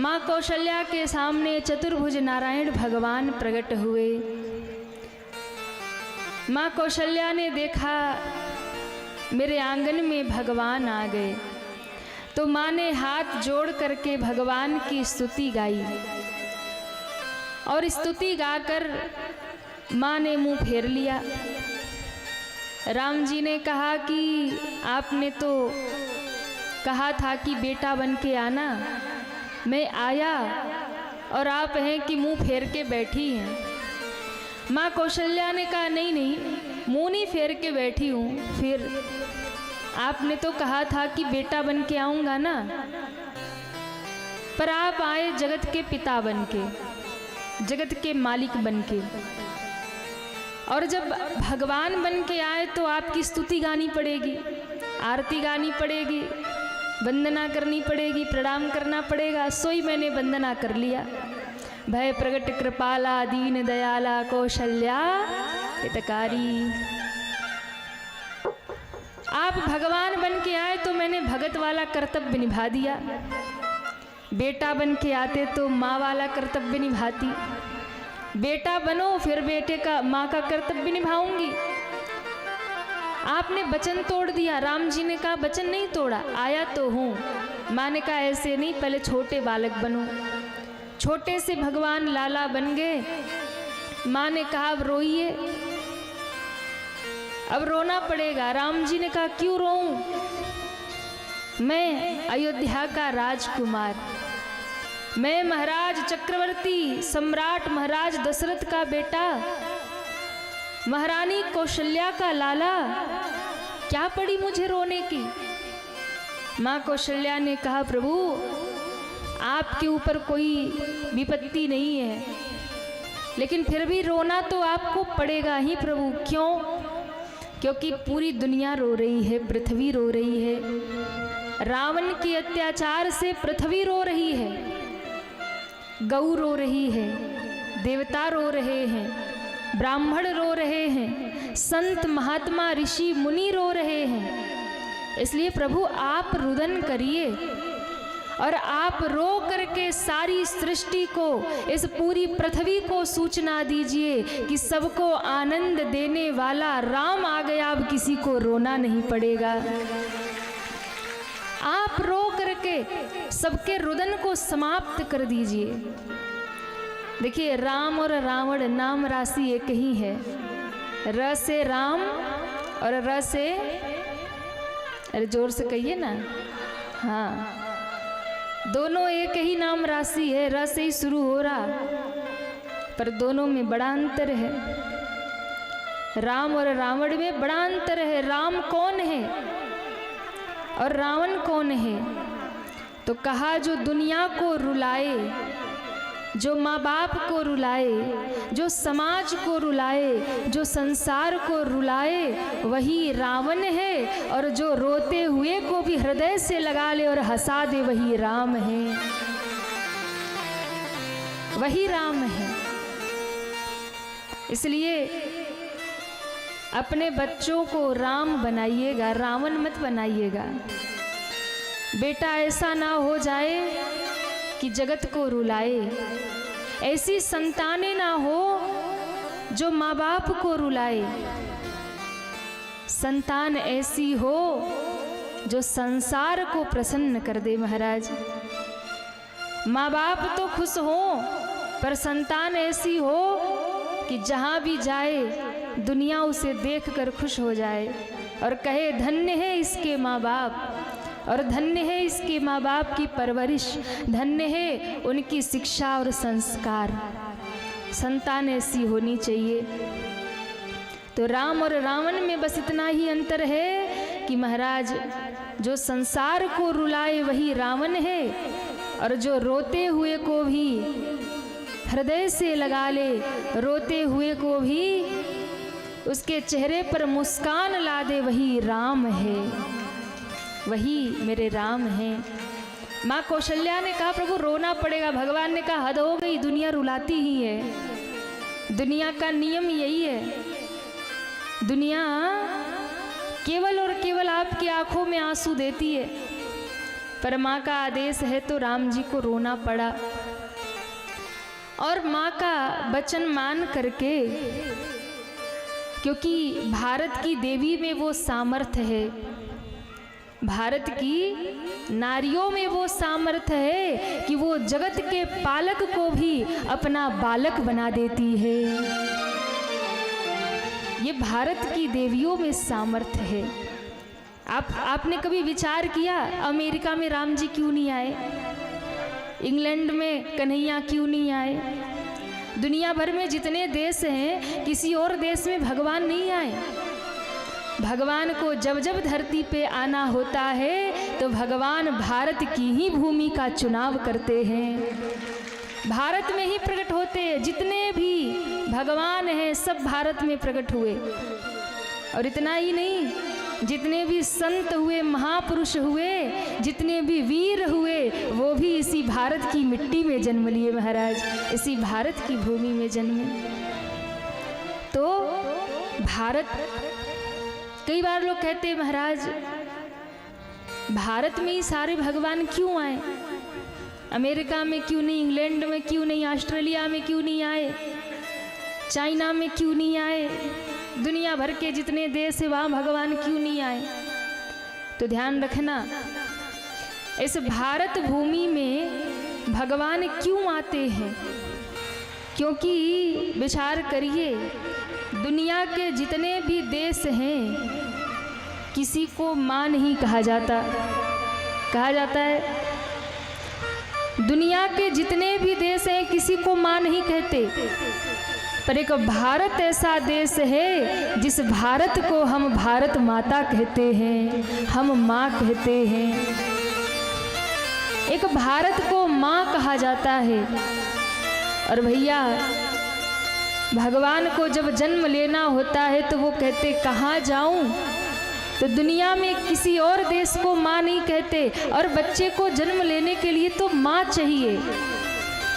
माँ कौशल्या के सामने चतुर्भुज नारायण भगवान प्रकट हुए। माँ कौशल्या ने देखा मेरे आंगन में भगवान आ गए, तो माँ ने हाथ जोड़ करके भगवान की स्तुति गाई और स्तुति गाकर माँ ने मुंह फेर लिया। राम जी ने कहा कि आपने तो कहा था कि बेटा बन के आना, मैं आया और आप हैं कि मुंह फेर के बैठी हैं। माँ कौशल्या ने कहा नहीं नहीं, मुंह नहीं फेर के बैठी हूँ, फिर आपने तो कहा था कि बेटा बन के आऊँगा ना, पर आप आए जगत के पिता बन के, जगत के मालिक बन के, और जब भगवान बन के आए तो आपकी स्तुति गानी पड़ेगी, आरती गानी पड़ेगी, वंदना करनी पड़ेगी, प्रणाम करना पड़ेगा। सोई मैंने वंदना कर लिया। भय प्रगट कृपाला दीन दयाला कौशल्या हितकारी। आप भगवान बन के आए तो मैंने भगत वाला कर्तव्य निभा दिया, बेटा बन के आते तो माँ वाला कर्तव्य निभाती। बेटा बनो फिर बेटे का माँ का कर्तव्य निभाऊंगी। आपने वचन तोड़ दिया। राम जी ने कहा वचन नहीं तोड़ा, आया तो हूँ। माँ ने कहा ऐसे नहीं, पहले छोटे बालक बनो। छोटे से भगवान लाला बन गए। माँ ने कहा अब रोइए, अब रोना पड़ेगा। राम जी ने कहा क्यों रोऊं, मैं अयोध्या का राजकुमार, मैं महाराज चक्रवर्ती सम्राट महाराज दशरथ का बेटा, महारानी कौशल्या का लाला, क्या पड़ी मुझे रोने की। माँ कौशल्या ने कहा प्रभु आपके ऊपर कोई विपत्ति नहीं है, लेकिन फिर भी रोना तो आपको पड़ेगा ही प्रभु। क्यों? क्योंकि पूरी दुनिया रो रही है, पृथ्वी रो रही है। रावण के अत्याचार से पृथ्वी रो रही है, गौ रो रही है, देवता रो रहे हैं, ब्राह्मण रो रहे हैं, संत महात्मा ऋषि मुनि रो रहे हैं। इसलिए प्रभु आप रुदन करिए और आप रो करके सारी सृष्टि को, इस पूरी पृथ्वी को सूचना दीजिए कि सबको आनंद देने वाला राम आ गया, अब किसी को रोना नहीं पड़ेगा। आप रो करके सबके रुदन को समाप्त कर दीजिए। देखिए राम और रावण नाम राशि एक ही है, र से राम और र से, अरे जोर से कहिए ना, हाँ दोनों एक ही नाम राशि है, र से ही शुरू हो रहा, पर दोनों में बड़ा अंतर है। राम और रावण में बड़ा अंतर है। राम कौन है और रावण कौन है? तो कहा जो दुनिया को रुलाए, जो माँ बाप को रुलाए, जो समाज को रुलाए, जो संसार को रुलाए, वही रावण है। और जो रोते हुए को भी हृदय से लगा ले और हंसा दे, वही राम है, वही राम है। इसलिए अपने बच्चों को राम बनाइएगा, रावण मत बनाइएगा। बेटा ऐसा ना हो जाए कि जगत को रुलाए, ऐसी संतानें ना हो जो माँ बाप को रुलाए। संतान ऐसी हो जो संसार को प्रसन्न कर दे। महाराज माँ बाप तो खुश हो, पर संतान ऐसी हो कि जहाँ भी जाए दुनिया उसे देखकर खुश हो जाए और कहे धन्य है इसके माँ बाप, और धन्य है इसके माँ बाप की परवरिश, धन्य है उनकी शिक्षा और संस्कार। संतान ऐसी होनी चाहिए। तो राम और रावण में बस इतना ही अंतर है कि महाराज जो संसार को रुलाए वही रावण है, और जो रोते हुए को भी हृदय से लगा ले, रोते हुए को भी उसके चेहरे पर मुस्कान ला दे, वही राम है, वही मेरे राम हैं। माँ कौशल्या ने कहा प्रभु रोना पड़ेगा। भगवान ने कहा हद हो गई, दुनिया रुलाती ही है, दुनिया का नियम यही है। दुनिया केवल और केवल आपकी आंखों में आंसू देती है, पर माँ का आदेश है तो राम जी को रोना पड़ा। और माँ का वचन मान करके, क्योंकि भारत की देवी में वो सामर्थ्य है, भारत की नारियों में वो सामर्थ्य है कि वो जगत के पालक को भी अपना बालक बना देती है। ये भारत की देवियों में सामर्थ्य है। आपने कभी विचार किया अमेरिका में राम जी क्यों नहीं आए, इंग्लैंड में कन्हैया क्यों नहीं आए? दुनिया भर में जितने देश हैं किसी और देश में भगवान नहीं आए। भगवान को जब जब धरती पे आना होता है तो भगवान भारत की ही भूमि का चुनाव करते हैं, भारत में ही प्रकट होते हैं। जितने भी भगवान हैं सब भारत में प्रकट हुए। और इतना ही नहीं, जितने भी संत हुए, महापुरुष हुए, जितने भी वीर हुए, वो भी इसी भारत की मिट्टी में जन्म लिए महाराज, इसी भारत की भूमि में जन्मे। तो भारत, कई बार लोग कहते हैं महाराज भारत में ही सारे भगवान क्यों आए, अमेरिका में क्यों नहीं, इंग्लैंड में क्यों नहीं, ऑस्ट्रेलिया में क्यों नहीं आए, चाइना में क्यों नहीं आए, दुनिया भर के जितने देश है वहाँ भगवान क्यों नहीं आए? तो ध्यान रखना, इस भारत भूमि में भगवान क्यों आते हैं? क्योंकि विचार करिए, दुनिया के जितने भी देश हैं किसी को माँ नहीं कहा जाता। कहा जाता है दुनिया के जितने भी देश हैं किसी को माँ नहीं कहते, पर एक भारत ऐसा देश है जिस भारत को हम भारत माता कहते हैं, हम माँ कहते हैं। एक भारत को माँ कहा जाता है। और भैया भगवान को जब जन्म लेना होता है तो वो कहते कहाँ जाऊं, तो दुनिया में किसी और देश को माँ नहीं कहते। और बच्चे को जन्म लेने के लिए तो माँ चाहिए,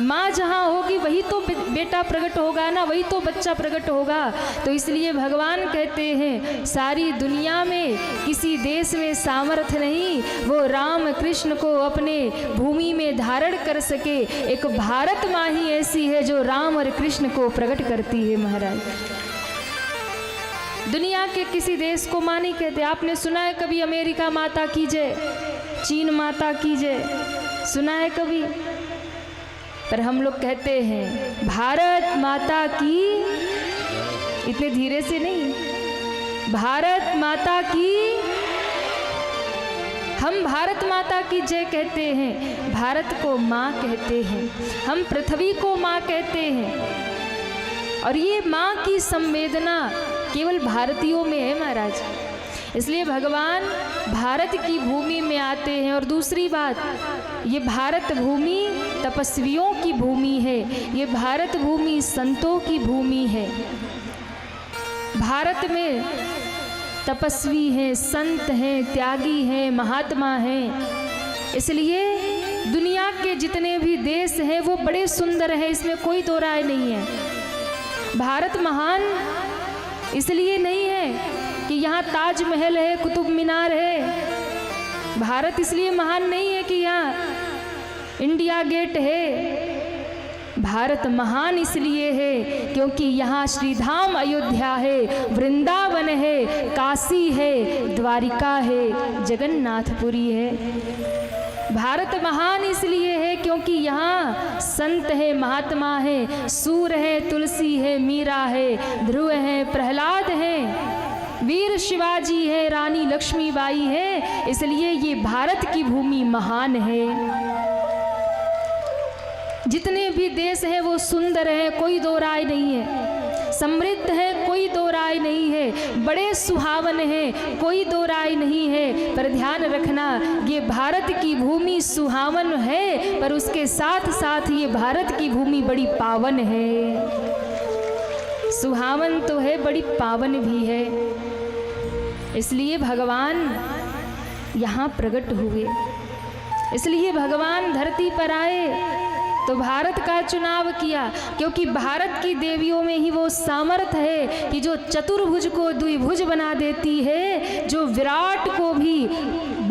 माँ जहाँ होगी वही तो बेटा प्रकट होगा ना, वही तो बच्चा प्रकट होगा। तो इसलिए भगवान कहते हैं सारी दुनिया में किसी देश में सामर्थ्य नहीं वो राम कृष्ण को अपने भूमि में धारण कर सके। एक भारत माँ ही ऐसी है जो राम और कृष्ण को प्रकट करती है महाराज। दुनिया के किसी देश को माँ नहीं कहते। आपने सुना है कभी अमेरिका माता की जय, चीन माता की जय, सुना है कभी? पर हम लोग कहते हैं भारत माता की, इतने धीरे से नहीं, भारत माता की, हम भारत माता की जय कहते हैं, भारत को माँ कहते हैं, हम पृथ्वी को माँ कहते हैं। और ये माँ की संवेदना केवल भारतीयों में है महाराज। इसलिए भगवान भारत की भूमि में आते हैं। और दूसरी बात, ये भारत भूमि तपस्वियों की भूमि है, ये भारत भूमि संतों की भूमि है। भारत में तपस्वी हैं, संत हैं, त्यागी हैं, महात्मा हैं। इसलिए दुनिया के जितने भी देश हैं वो बड़े सुंदर हैं, इसमें कोई दो राय नहीं है। भारत महान इसलिए नहीं है कि यहाँ ताजमहल है, कुतुब मीनार है। भारत इसलिए महान नहीं है कि यहाँ इंडिया गेट है। भारत महान इसलिए है क्योंकि यहाँ श्रीधाम अयोध्या है, वृंदावन है, काशी है, द्वारिका है, जगन्नाथपुरी है। भारत महान इसलिए है क्योंकि यहाँ संत है, महात्मा है, सूर है, तुलसी है, मीरा है, ध्रुव है, प्रहलाद है, वीर शिवाजी है, रानी लक्ष्मीबाई है। इसलिए ये भारत की भूमि महान है। जितने भी देश हैं वो सुंदर हैं, कोई दो राय नहीं है। समृद्ध है, कोई दो राय नहीं है। बड़े सुहावन हैं, कोई दो राय नहीं है। पर ध्यान रखना, ये भारत की भूमि सुहावन है, पर उसके साथ साथ ये भारत की भूमि बड़ी पावन है। सुहावन तो है, बड़ी पावन भी है। इसलिए भगवान यहाँ प्रकट हुए, इसलिए भगवान धरती पर आए तो भारत का चुनाव किया। क्योंकि भारत की देवियों में ही वो सामर्थ्य है कि जो चतुर्भुज को द्विभुज बना देती है, जो विराट को भी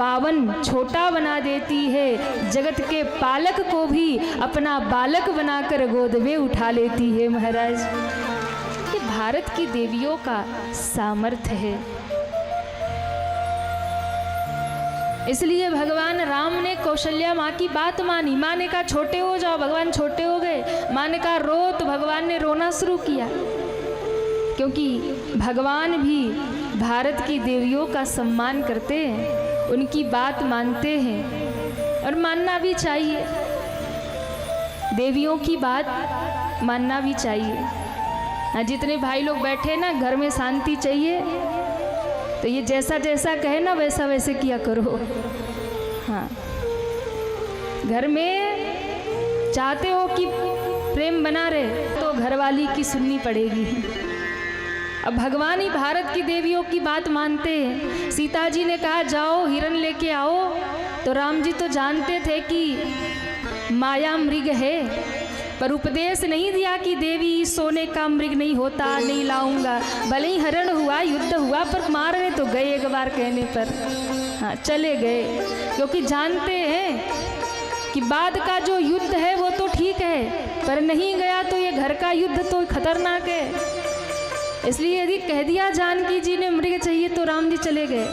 52 छोटा बना देती है, जगत के पालक को भी अपना बालक बनाकर गोद में उठा लेती है महाराज। ये भारत की देवियों का सामर्थ्य है। इसलिए भगवान राम ने कौशल्या माँ की बात मानी। माँ ने कहा छोटे हो जाओ, भगवान छोटे हो गए। माँ ने कहा रो, तो भगवान ने रोना शुरू किया, क्योंकि भगवान भी भारत की देवियों का सम्मान करते हैं, उनकी बात मानते हैं और मानना भी चाहिए। देवियों की बात मानना भी चाहिए। जितने भाई लोग बैठे ना, घर में शांति चाहिए तो ये जैसा जैसा कहे ना वैसा वैसे किया करो। हाँ, घर में चाहते हो कि प्रेम बना रहे तो घरवाली की सुननी पड़ेगी। अब भगवान ही भारत की देवियों की बात मानते हैं। सीता जी ने कहा जाओ हिरण लेके आओ, तो राम जी तो जानते थे कि माया मृग है, पर उपदेश नहीं दिया कि देवी सोने का मृग नहीं होता, नहीं लाऊंगा। भले ही हरण हुआ, युद्ध हुआ, पर मार रहे तो गए एक बार कहने पर। हाँ, चले गए, क्योंकि जानते हैं कि बाद का जो युद्ध है वो तो ठीक है, पर नहीं गया तो ये घर का युद्ध तो खतरनाक है। इसलिए यदि कह दिया जानकी जी ने मृग चाहिए तो राम जी चले गए।